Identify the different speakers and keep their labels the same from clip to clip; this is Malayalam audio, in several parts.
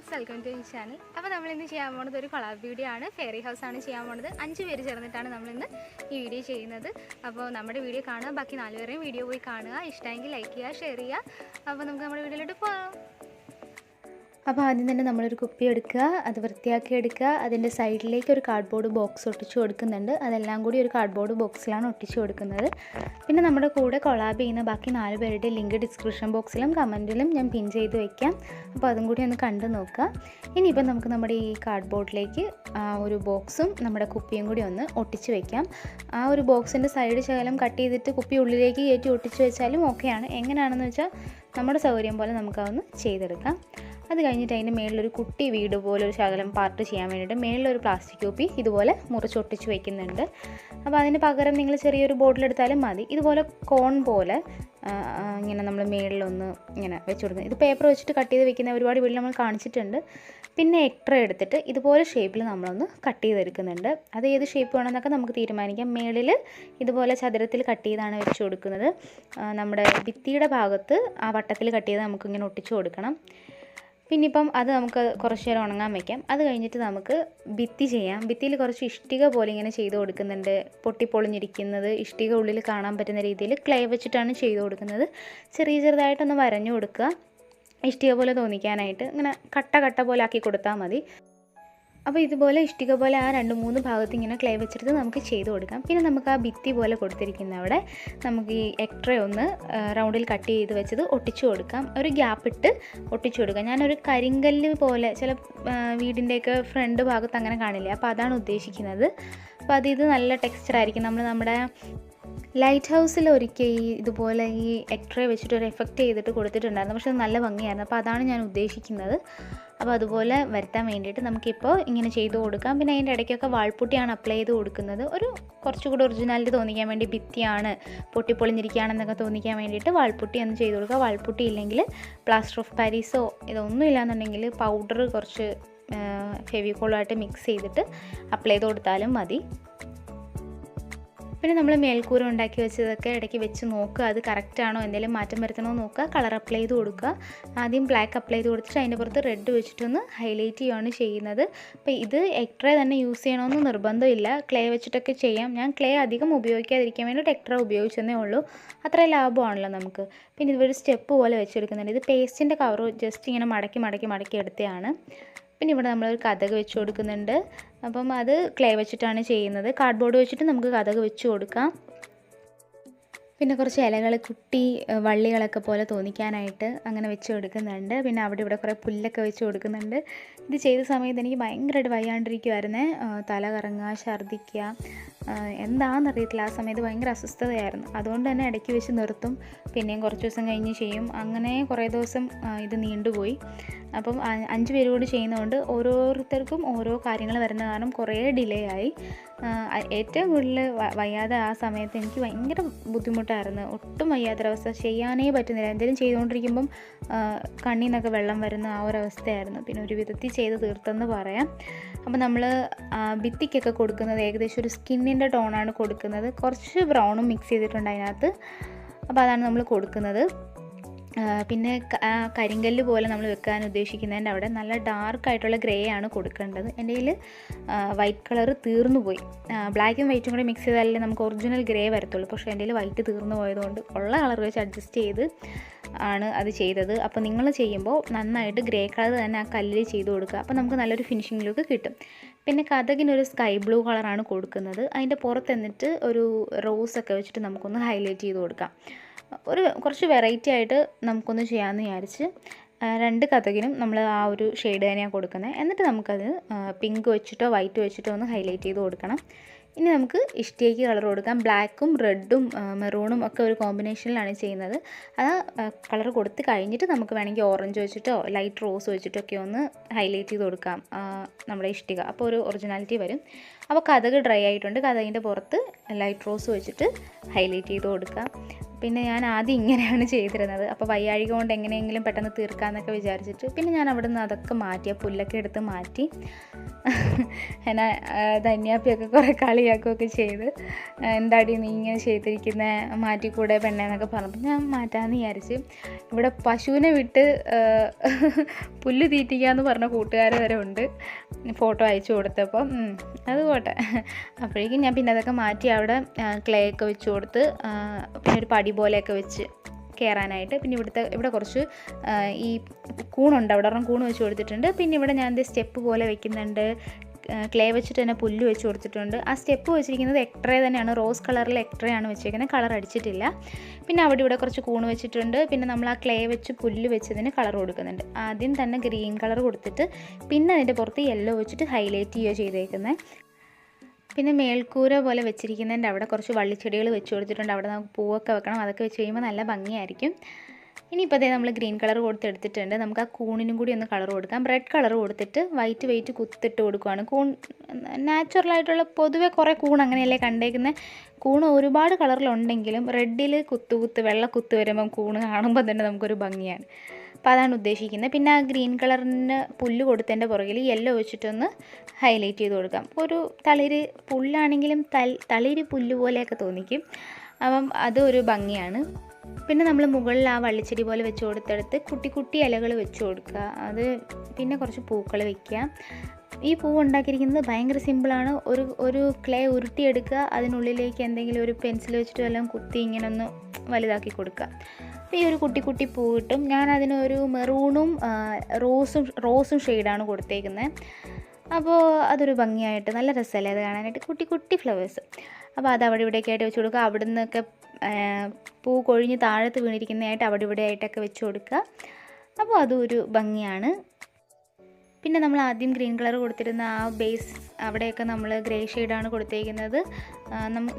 Speaker 1: ഫ്രണ്ട്സ്, വെൽക്കം ടു ഈ ചാനൽ. അപ്പോൾ നമ്മളിന്ന് ചെയ്യാൻ പോകുന്നത് ഒരു കൊളാബ് വീഡിയോ ആണ്. ഫെയറി ഹൗസ് ആണ് ചെയ്യാൻ പോകുന്നത്. 5 പേര് ചേർന്നിട്ടാണ് നമ്മളിന്ന് ഈ വീഡിയോ ചെയ്യുന്നത്. അപ്പോൾ നമ്മുടെ വീഡിയോ കാണുക, ബാക്കി 4 പേരെയും വീഡിയോ പോയി കാണുക. ഇഷ്ടമെങ്കിൽ ലൈക്ക് ചെയ്യുക, ഷെയർ ചെയ്യുക. അപ്പോൾ നമുക്ക് നമ്മുടെ വീഡിയോയിലോട്ട് പോകാം. അപ്പോൾ ആദ്യം തന്നെ നമ്മളൊരു കുപ്പി എടുക്കുക, അത് വൃത്തിയാക്കി എടുക്കുക. അതിൻ്റെ സൈഡിലേക്ക് ഒരു കാർഡ്ബോർഡ് ബോക്സ് ഒട്ടിച്ചു കൊടുക്കുന്നുണ്ട്. അതെല്ലാം കൂടി ഒരു കാർഡ്ബോർഡ് ബോക്സിലാണ് ഒട്ടിച്ചു കൊടുക്കുന്നത്. പിന്നെ നമ്മുടെ കൂടെ കൊളാബ് ചെയ്യുന്ന ബാക്കി 4 പേരുടെ ലിങ്ക് ഡിസ്ക്രിപ്ഷൻ ബോക്സിലും കമൻറ്റിലും ഞാൻ പിൻ ചെയ്ത് വയ്ക്കാം. അപ്പോൾ അതും കൂടി ഒന്ന് കണ്ടു നോക്കുക. ഇനിയിപ്പോൾ നമുക്ക് നമ്മുടെ ഈ കാർഡ്ബോർഡിലേക്ക് ഒരു ബോക്സും നമ്മുടെ കുപ്പിയും കൂടി ഒന്ന് ഒട്ടിച്ച് വയ്ക്കാം. ആ ഒരു ബോക്സിൻ്റെ സൈഡ് ശകലം കട്ട് ചെയ്തിട്ട് കുപ്പി ഉള്ളിലേക്ക് കയറ്റി ഒട്ടിച്ച് വെച്ചാലും ഓക്കെയാണ്. എങ്ങനെയാണെന്ന് വെച്ചാൽ നമ്മുടെ സൗകര്യം പോലെ നമുക്കതൊന്ന് ചെയ്തെടുക്കാം. അത് കഴിഞ്ഞിട്ട് അതിൻ്റെ മേളിലൊരു കുട്ടി വീട് പോലെ ഒരു ശകലം പാർട്ട് ചെയ്യാൻ വേണ്ടിയിട്ട് മേളിലൊരു പ്ലാസ്റ്റിക് കുപ്പി ഇതുപോലെ മുറിച്ചൊട്ടിച്ച് വയ്ക്കുന്നുണ്ട്. അപ്പോൾ അതിന് പകരം നിങ്ങൾ ചെറിയൊരു ബോട്ടിലെടുത്താലും മതി. ഇതുപോലെ കോൺ പോലെ ഇങ്ങനെ നമ്മൾ മേളിലൊന്ന് ഇങ്ങനെ വെച്ച് കൊടുക്കുന്നത്. ഇത് പേപ്പർ വെച്ചിട്ട് കട്ട് ചെയ്ത് വെക്കുന്ന ഒരുപാട് വീട്ടിൽ നമ്മൾ കാണിച്ചിട്ടുണ്ട്. പിന്നെ എക്സ്ട്രാ എടുത്തിട്ട് ഇതുപോലെ ഷേപ്പിൽ നമ്മളൊന്ന് കട്ട് ചെയ്തെടുക്കുന്നുണ്ട്. അത് ഏത് ഷേപ്പ് വേണമെന്നൊക്കെ നമുക്ക് തീരുമാനിക്കാം. മേളിൽ ഇതുപോലെ ചതുരത്തിൽ കട്ട് ചെയ്താണ് വെച്ച് കൊടുക്കുന്നത്. നമ്മുടെ ഭിത്തിയുടെ ഭാഗത്ത് ആ വട്ടത്തിൽ കട്ട് ചെയ്ത് നമുക്കിങ്ങനെ ഒട്ടിച്ച് കൊടുക്കണം. പിന്നെ ഇപ്പം അത് നമുക്ക് കുറച്ച് നേരം ഉണങ്ങാൻ വയ്ക്കാം. അത് കഴിഞ്ഞിട്ട് നമുക്ക് ഭിത്തി ചെയ്യാം. ഭിത്തിയിൽ കുറച്ച് ഇഷ്ടിക പോലെ ഇങ്ങനെ ചെയ്ത് കൊടുക്കുന്നുണ്ട്. പൊട്ടിപ്പൊളിഞ്ഞിരിക്കുന്നത് ഇഷ്ടിക ഉള്ളിൽ കാണാൻ പറ്റുന്ന രീതിയിൽ ക്ലേ വെച്ചിട്ടാണ് ചെയ്ത് കൊടുക്കുന്നത്. ചെറുതായിട്ടൊന്ന് വരഞ്ഞു കൊടുക്കുക, ഇഷ്ടിക പോലെ തോന്നിക്കാനായിട്ട്. ഇങ്ങനെ കട്ട പോലെ ആക്കി കൊടുത്താൽ മതി. അപ്പോൾ ഇതുപോലെ ഇഷ്ടിക പോലെ ആ 2-3 ഭാഗത്ത് ഇങ്ങനെ ക്ലേ വെച്ചെടുത്ത് നമുക്ക് ചെയ്ത് കൊടുക്കാം. പിന്നെ നമുക്ക് ആ ഭിത്തി പോലെ കൊടുത്തിരിക്കുന്ന അവിടെ നമുക്ക് ഈ എക്സ്ട്രാ ഒന്ന് റൗണ്ടിൽ കട്ട് ചെയ്ത് വെച്ചത് ഒട്ടിച്ചു കൊടുക്കാം. ഒരു ഗ്യാപ്പ് ഇട്ട് ഒട്ടിച്ചു കൊടുക്കാം. ഞാനൊരു കരിങ്കല്ല് പോലെ ചില വീടിൻ്റെയൊക്കെ ഫ്രണ്ട് ഭാഗത്ത് അങ്ങനെ കാണില്ലേ, അപ്പോൾ അതാണ് ഉദ്ദേശിക്കുന്നത്. അപ്പോൾ ഇത് നല്ല ടെക്സ്ചർ ആയിരിക്കും. നമ്മുടെ ലൈറ്റ് ഹൗസിൽ ഒരിക്കൽ ഇതുപോലെ ഈ എക്സ്ട്രാ വെച്ചിട്ട് ഒരു എഫക്റ്റ് ചെയ്തിട്ട് കൊടുത്തിട്ടുണ്ടായിരുന്നു. പക്ഷേ അത് നല്ല ഭംഗിയായിരുന്നു. അപ്പോൾ അതാണ് ഞാൻ ഉദ്ദേശിക്കുന്നത്. അപ്പോൾ അതുപോലെ വരുത്താൻ വേണ്ടിയിട്ട് നമുക്കിപ്പോൾ ഇങ്ങനെ ചെയ്ത് കൊടുക്കാം. പിന്നെ അതിൻ്റെ ഇടയ്ക്കൊക്കെ വാൾപുട്ടിയാണ് അപ്ലൈ ചെയ്ത് കൊടുക്കുന്നത്. ഒരു കുറച്ചുകൂടി ഒറിജിനാലിറ്റി തോന്നിക്കാൻ വേണ്ടി, ഭിത്തിയാണ് പൊട്ടിപ്പൊളിഞ്ഞിരിക്കുകയാണെന്നൊക്കെ തോന്നിക്കാൻ വേണ്ടിയിട്ട് വാൾപുട്ടി ഒന്ന് ചെയ്ത് കൊടുക്കുക. വാൾപുട്ടി ഇല്ലെങ്കിൽ പ്ലാസ്റ്റർ ഓഫ് പാരീസോ ഇതൊന്നും ഇല്ലാന്നുണ്ടെങ്കിൽ പൗഡർ കുറച്ച് ഫെവിക്കോളുമായിട്ട് മിക്സ് ചെയ്തിട്ട് അപ്ലൈ ചെയ്ത് കൊടുത്താലും മതി. പിന്നെ നമ്മൾ മേൽക്കൂര ഉണ്ടാക്കി വെച്ചതൊക്കെ ഇടയ്ക്ക് വെച്ച് നോക്കുക, അത് കറക്റ്റാണോ, എന്തെങ്കിലും മാറ്റം വരുത്തണോ നോക്കുക. കളർ അപ്ലൈ ചെയ്ത് കൊടുക്കുക. ആദ്യം ബ്ലാക്ക് അപ്ലൈ ചെയ്ത് കൊടുത്തിട്ട് അതിൻ്റെ പുറത്ത് റെഡ് വെച്ചിട്ടൊന്ന് ഹൈലൈറ്റ് ചെയ്യുകയാണ് ചെയ്യുന്നത്. അപ്പോൾ ഇത് എക്സ്ട്രാ തന്നെ യൂസ് ചെയ്യണമെന്ന് നിർബന്ധമില്ല, ക്ലേ വെച്ചിട്ടൊക്കെ ചെയ്യാം. ഞാൻ ക്ലേ അധികം ഉപയോഗിക്കാതിരിക്കാൻ വേണ്ടിയിട്ട് എക്സ്ട്രാ ഉപയോഗിച്ചെന്നേ ഉള്ളൂ. അത്ര ലാഭമാണല്ലോ നമുക്ക്. പിന്നെ ഇതൊരു സ്റ്റെപ്പ് പോലെ വെച്ചെടുക്കുന്നുണ്ട്. ഇത് പേസ്റ്റിൻ്റെ കവർ ജസ്റ്റ് ഇങ്ങനെ മടക്കി എടുത്തതാണ്. പിന്നെ ഇവിടെ നമ്മളൊരു കതക് വെച്ച് കൊടുക്കുന്നുണ്ട്. അപ്പം അത് ക്ലേ വെച്ചിട്ടാണ് ചെയ്യുന്നത്. കാർഡ്ബോർഡ് വെച്ചിട്ട് നമുക്ക് കതക് വെച്ച് കൊടുക്കാം. പിന്നെ കുറച്ച് ഇലകൾ, കുട്ടി വള്ളികളൊക്കെ പോലെ തോന്നിക്കാനായിട്ട് അങ്ങനെ വെച്ച് കൊടുക്കുന്നുണ്ട്. പിന്നെ അവിടെ ഇവിടെ കുറേ പുല്ലൊക്കെ വെച്ച് കൊടുക്കുന്നുണ്ട്. ഇത് ചെയ്ത സമയത്ത് എനിക്ക് ഭയങ്കരമായിട്ട് വയ്യാണ്ടിരിക്കുമായിരുന്നേ. തല കറങ്ങുക, ഛർദ്ദിക്കുക, എന്താണെന്നറിയത്തില്ല. ആ സമയത്ത് ഭയങ്കര അസ്വസ്ഥതയായിരുന്നു. അതുകൊണ്ട് തന്നെ ഇടയ്ക്ക് വെച്ച് നിർത്തും, പിന്നെയും കുറച്ച് ദിവസം കഴിഞ്ഞ് ചെയ്യും. അങ്ങനെ കുറേ ദിവസം ഇത് നീണ്ടുപോയി. അപ്പം 5 പേര് കൂടി ചെയ്യുന്നതുകൊണ്ട് ഓരോരുത്തർക്കും ഓരോ കാര്യങ്ങൾ വരുന്ന കാരണം കുറേ ഡിലേ ആയി. ഏറ്റവും കൂടുതൽ വയ്യാതെ ആ സമയത്ത് എനിക്ക് ഭയങ്കര ബുദ്ധിമുട്ടായിരുന്നു. ഒട്ടും വയ്യാത്തൊരവസ്ഥ, ചെയ്യാനേ പറ്റുന്നില്ല. എന്തെങ്കിലും ചെയ്തുകൊണ്ടിരിക്കുമ്പം കണ്ണിൽ നിന്നൊക്കെ വെള്ളം വരുന്ന ആ ഒരവസ്ഥയായിരുന്നു. പിന്നെ ഒരു വിധത്തിൽ ചെയ്ത് തീർത്തെന്ന് പറയാം. അപ്പോൾ നമ്മൾ ഭിത്തിക്കൊക്കെ കൊടുക്കുന്നത് ഏകദേശം ഒരു സ്കിന്നിൻ്റെ ടോണാണ് കൊടുക്കുന്നത്. കുറച്ച് ബ്രൗണും മിക്സ് ചെയ്തിട്ടുണ്ട് അതിനകത്ത്. അപ്പോൾ അതാണ് നമ്മൾ കൊടുക്കുന്നത്. പിന്നെ കരിങ്കല്ല് പോലെ നമ്മൾ വെക്കാൻ ഉദ്ദേശിക്കുന്നതിൻ്റെ അവിടെ നല്ല ഡാർക്കായിട്ടുള്ള ഗ്രേ ആണ് കൊടുക്കേണ്ടത്. എൻ്റെ കയ്യിൽ വൈറ്റ് കളർ തീർന്നു പോയി. ബ്ലാക്കും വൈറ്റും കൂടെ മിക്സ് ചെയ്താലേ നമുക്ക് ഒറിജിനൽ ഗ്രേ വരത്തുള്ളൂ. പക്ഷേ എൻ്റെ കയ്യിൽ വൈറ്റ് തീർന്നു പോയതുകൊണ്ട് ഉള്ള കളർ വെച്ച് അഡ്ജസ്റ്റ് ചെയ്ത് ആണ് അത് ചെയ്തത്. അപ്പോൾ നിങ്ങൾ ചെയ്യുമ്പോൾ നന്നായിട്ട് ഗ്രേ കളർ തന്നെ ആ കല്ലിൽ ചെയ്ത് കൊടുക്കുക. അപ്പോൾ നമുക്ക് നല്ലൊരു ഫിനിഷിംഗ് ലുക്ക് കിട്ടും. പിന്നെ കതകിനൊരു സ്കൈ ബ്ലൂ കളറാണ് കൊടുക്കുന്നത്. അതിൻ്റെ പുറത്ത് എന്നിട്ട് ഒരു റോസൊക്കെ വെച്ചിട്ട് നമുക്കൊന്ന് ഹൈലൈറ്റ് ചെയ്ത് കൊടുക്കാം. കുറച്ച് വെറൈറ്റി ആയിട്ട് നമുക്കൊന്ന് ചെയ്യാമെന്ന് വിചാരിച്ച് 2 കതകിനും നമ്മൾ ആ ഒരു ഷെയ്ഡ് തന്നെയാണ് കൊടുക്കുന്നത്. എന്നിട്ട് നമുക്കത് പിങ്ക് വെച്ചിട്ടോ വൈറ്റ് വെച്ചിട്ടോ ഒന്ന് ഹൈലൈറ്റ് ചെയ്ത് കൊടുക്കണം. ഇനി നമുക്ക് ഇഷ്ടികയ്ക്ക് കളർ കൊടുക്കാം. ബ്ലാക്കും റെഡും മെറൂണും ഒക്കെ ഒരു കോമ്പിനേഷനിലാണ് ചെയ്യുന്നത്. ആ കളർ കൊടുത്ത് കഴിഞ്ഞിട്ട് നമുക്ക് വേണമെങ്കിൽ ഓറഞ്ച് വെച്ചിട്ടോ ലൈറ്റ് റോസ് വെച്ചിട്ടൊക്കെ ഒന്ന് ഹൈലൈറ്റ് ചെയ്ത് കൊടുക്കാം നമ്മുടെ ഇഷ്ടിക. അപ്പോൾ ഒരു ഒറിജിനാലിറ്റി വരും. അപ്പോൾ കതക് ഡ്രൈ ആയിട്ടുണ്ട്. കതകിൻ്റെ പുറത്ത് ലൈറ്റ് റോസ് വെച്ചിട്ട് ഹൈലൈറ്റ് ചെയ്ത് കൊടുക്കാം. പിന്നെ ഞാൻ ആദ്യം ഇങ്ങനെയാണ് ചെയ്തിരുന്നത്. അപ്പോൾ വയ്യാഴിക കൊണ്ട് എങ്ങനെയെങ്കിലും പെട്ടെന്ന് തീർക്കാമെന്നൊക്കെ വിചാരിച്ചിട്ട് പിന്നെ ഞാൻ അവിടെ നിന്ന് അതൊക്കെ മാറ്റി, ആ പുല്ലൊക്കെ എടുത്ത് മാറ്റി. എന്നെ ധന്യാപ്പിയൊക്കെ കുറേ കളിയാക്കുകയൊക്കെ ചെയ്ത്, എന്താടി നീ ഇങ്ങനെ ചെയ്തിരിക്കുന്നത്, മാറ്റിക്കൂടെ പെണ്ണേന്നൊക്കെ പറഞ്ഞപ്പോൾ ഞാൻ മാറ്റാമെന്ന് വിചാരിച്ച്. ഇവിടെ പശുവിനെ വിട്ട് പുല്ല് തീറ്റിക്കാമെന്ന് പറഞ്ഞ കൂട്ടുകാർ വരെ ഉണ്ട്. ഫോട്ടോ അയച്ചു കൊടുത്തപ്പം അത് പോട്ടെ. അപ്പോഴേക്കും ഞാൻ പിന്നെ അതൊക്കെ മാറ്റി അവിടെ ക്ലേ ഒക്കെ വെച്ച് കൊടുത്ത്, പിന്നെ ഒരു പടി പോലെയൊക്കെ വെച്ച് കയറാനായിട്ട്. പിന്നെ ഇവിടെ കുറച്ച് ഈ കൂണുണ്ട്, അവിടെ ഒരെണ്ണം കൂണ് വെച്ച് കൊടുത്തിട്ടുണ്ട്. പിന്നെ ഇവിടെ ഞാൻ സ്റ്റെപ്പ് പോലെ വെക്കുന്നുണ്ട്, ക്ലേ വെച്ചിട്ട് തന്നെ പുല്ല് വെച്ച് കൊടുത്തിട്ടുണ്ട്. ആ സ്റ്റെപ്പ് വെച്ചിരിക്കുന്നത് എക്ട്രേ തന്നെയാണ്, റോസ് കളറിൽ എക്ട്രേ ആണ് വെച്ചിരിക്കുന്നത്, കളർ അടിച്ചിട്ടില്ല. പിന്നെ ഇവിടെ കുറച്ച് കൂണ് വെച്ചിട്ടുണ്ട്. പിന്നെ നമ്മൾ ആ ക്ലേ വെച്ച് പുല്ല് വെച്ചതിന് കളർ കൊടുക്കുന്നുണ്ട്. ആദ്യം തന്നെ ഗ്രീൻ കളർ കൊടുത്തിട്ട് പിന്നെ അതിൻ്റെ പുറത്ത് യെല്ലോ വെച്ചിട്ട് ഹൈലൈറ്റ് ചെയ്യുകയോ ചെയ്തേക്കുന്നത്. പിന്നെ മേൽക്കൂര പോലെ വെച്ചിരിക്കുന്നതിൻ്റെ അവിടെ കുറച്ച് വള്ളിച്ചെടികൾ വെച്ച് കൊടുത്തിട്ടുണ്ട്. അവിടെ നമുക്ക് പൂവൊക്കെ വെക്കണം, അതൊക്കെ വെച്ച് കഴിയുമ്പോൾ നല്ല ഭംഗിയായിരിക്കും. ഇനിയിപ്പോൾ അതേ നമ്മൾ ഗ്രീൻ കളർ കൊടുത്തെടുത്തിട്ടുണ്ട്. നമുക്ക് ആ കൂണിനും കൂടി ഒന്ന് കളർ കൊടുക്കാം. റെഡ് കളർ കൊടുത്തിട്ട് വൈറ്റ് കുത്തിട്ട് കൊടുക്കുകയാണ്. കൂൺ നാച്ചുറലായിട്ടുള്ള പൊതുവെ കുറേ കൂൺ അങ്ങനെയല്ലേ കണ്ടേക്കുന്നത്. കൂൺ ഒരുപാട് കളറിലുണ്ടെങ്കിലും റെഡിൽ വെള്ള കുത്ത് വരുമ്പം കൂണ് കാണുമ്പോൾ തന്നെ നമുക്കൊരു ഭംഗിയാണ്. അപ്പോൾ അതാണ് ഉദ്ദേശിക്കുന്നത്. പിന്നെ ആ ഗ്രീൻ കളറിന് പുല്ല് കൊടുത്തതിൻ്റെ പുറകിൽ യെല്ലോ വെച്ചിട്ടൊന്ന് ഹൈലൈറ്റ് ചെയ്ത് കൊടുക്കാം. ഒരു തളിര് പുല്ലാണെങ്കിലും തളിര് പുല്ല് പോലെയൊക്കെ തോന്നിക്കും. അപ്പം അതൊരു ഭംഗിയാണ്. പിന്നെ നമ്മൾ മുകളിൽ ആ വള്ളിച്ചെടി പോലെ വെച്ച് കൊടുത്തെടുത്ത് കുട്ടി ഇലകൾ വെച്ച് കൊടുക്കുക. അത് പിന്നെ കുറച്ച് പൂക്കൾ വയ്ക്കുക. ഈ പൂവ് ഉണ്ടാക്കിയിരിക്കുന്നത് ഭയങ്കര സിമ്പിളാണ്. ഒരു ക്ലേ ഉരുട്ടിയെടുക്കുക, അതിനുള്ളിലേക്ക് എന്തെങ്കിലും ഒരു പെൻസിൽ വെച്ചിട്ട് എല്ലാം കുത്തി ഇങ്ങനെ ഒന്ന് വലുതാക്കി കൊടുക്കുക. അപ്പോൾ ഈ ഒരു കുട്ടി പൂ കിട്ടും. ഞാൻ അതിനൊരു മെറൂണും റോസും ഷെയ്ഡാണ് കൊടുത്തേക്കുന്നത്. അപ്പോൾ അതൊരു ഭംഗിയായിട്ട് നല്ല രസമല്ലേ അത് കാണാനായിട്ട്, കുട്ടി ഫ്ലവേഴ്സ്. അപ്പോൾ അത് അവിടെ ഇവിടെയൊക്കെ ആയിട്ട് വെച്ച് കൊടുക്കുക. അവിടെ നിന്നൊക്കെ പൂ കൊഴിഞ്ഞ് താഴത്ത് വീണിരിക്കുന്നതായിട്ട് അവിടെ ഇവിടെ ആയിട്ടൊക്കെ വെച്ച് കൊടുക്കുക. അപ്പോൾ അതും ഒരു ഭംഗിയാണ്. പിന്നെ നമ്മൾ ആദ്യം ഗ്രീൻ കളർ കൊടുത്തിരുന്ന ആ ബേസ് അവിടെയൊക്കെ നമ്മൾ ഗ്രേ ഷെയ്ഡാണ് കൊടുത്തേക്കുന്നത്.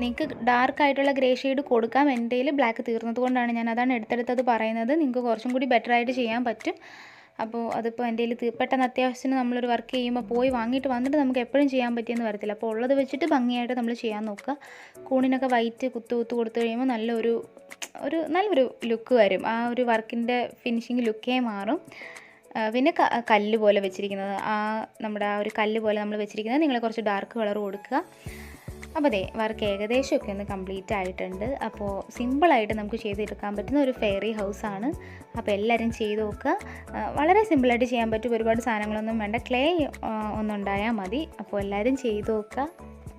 Speaker 1: നിങ്ങൾക്ക് ഡാർക്കായിട്ടുള്ള ഗ്രേ ഷെയ്ഡ് കൊടുക്കാം. എൻ്റെ കയ്യിൽ ബ്ലാക്ക് തീർന്നത് കൊണ്ടാണ് ഞാൻ അതാണ് എടുത്തെടുത്തത് പറയുന്നത്. നിങ്ങൾക്ക് കുറച്ചും കൂടി ബെറ്ററായിട്ട് ചെയ്യാൻ പറ്റും. അപ്പോൾ അതിപ്പോൾ എൻ്റെ കയ്യിൽ പെട്ടെന്ന് അത്യാവശ്യത്തിന് നമ്മളൊരു വർക്ക് ചെയ്യുമ്പോൾ പോയി വാങ്ങിയിട്ട് വന്നിട്ട് നമുക്ക് എപ്പോഴും ചെയ്യാൻ പറ്റിയെന്ന് വരത്തില്ല. അപ്പോൾ ഉള്ളത് വെച്ചിട്ട് ഭംഗിയായിട്ട് നമ്മൾ ചെയ്യാൻ നോക്കുക. കൂണിനൊക്കെ വൈറ്റ് കുത്ത് കൊടുത്തു കഴിയുമ്പോൾ നല്ലൊരു ലുക്ക് വരും. ആ ഒരു വർക്കിൻ്റെ ഫിനിഷിങ് ലുക്കേ മാറും. പിന്നെ കല്ല് പോലെ വെച്ചിരിക്കുന്നത്, നമ്മുടെ ആ ഒരു കല്ല് പോലെ നമ്മൾ വെച്ചിരിക്കുന്നത് നിങ്ങൾ കുറച്ച് ഡാർക്ക് കളർ കൊടുക്കുക. അപ്പോൾ അതെ വർക്ക് ഏകദേശമൊക്കെ ഒന്ന് കംപ്ലീറ്റ് ആയിട്ടുണ്ട്. അപ്പോൾ സിമ്പിളായിട്ട് നമുക്ക് ചെയ്തെടുക്കാൻ പറ്റുന്ന ഒരു ഫെയറി ഹൗസാണ്. അപ്പോൾ എല്ലാവരും ചെയ്ത് നോക്കുക. വളരെ സിമ്പിളായിട്ട് ചെയ്യാൻ പറ്റും. ഒരുപാട് സാധനങ്ങളൊന്നും വേണ്ട, ക്ലേ ഒന്നുണ്ടായാൽ മതി. അപ്പോൾ എല്ലാവരും ചെയ്ത് നോക്കുക.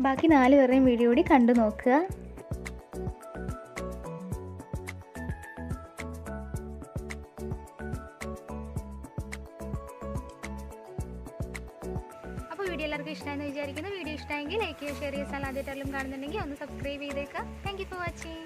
Speaker 1: ബാക്കി 4 പേരുടെയും വീഡിയോ കൂടി കണ്ടു നോക്കുക. വീഡിയോ എല്ലാവർക്കും ഇഷ്ടമായെന്ന് വിചാരിക്കുന്നു. വീഡിയോ ഇഷ്ടമെങ്കിൽ ലൈക്ക് ചെയ്യുക, ഷെയർ ചെയ്യുക. ആദ്യമായിട്ടെല്ലാം കാണുന്നുണ്ടെങ്കിൽ ഒന്ന് സബ്സ്ക്രൈബ് ചെയ്തേക്കുക. Thank you for watching.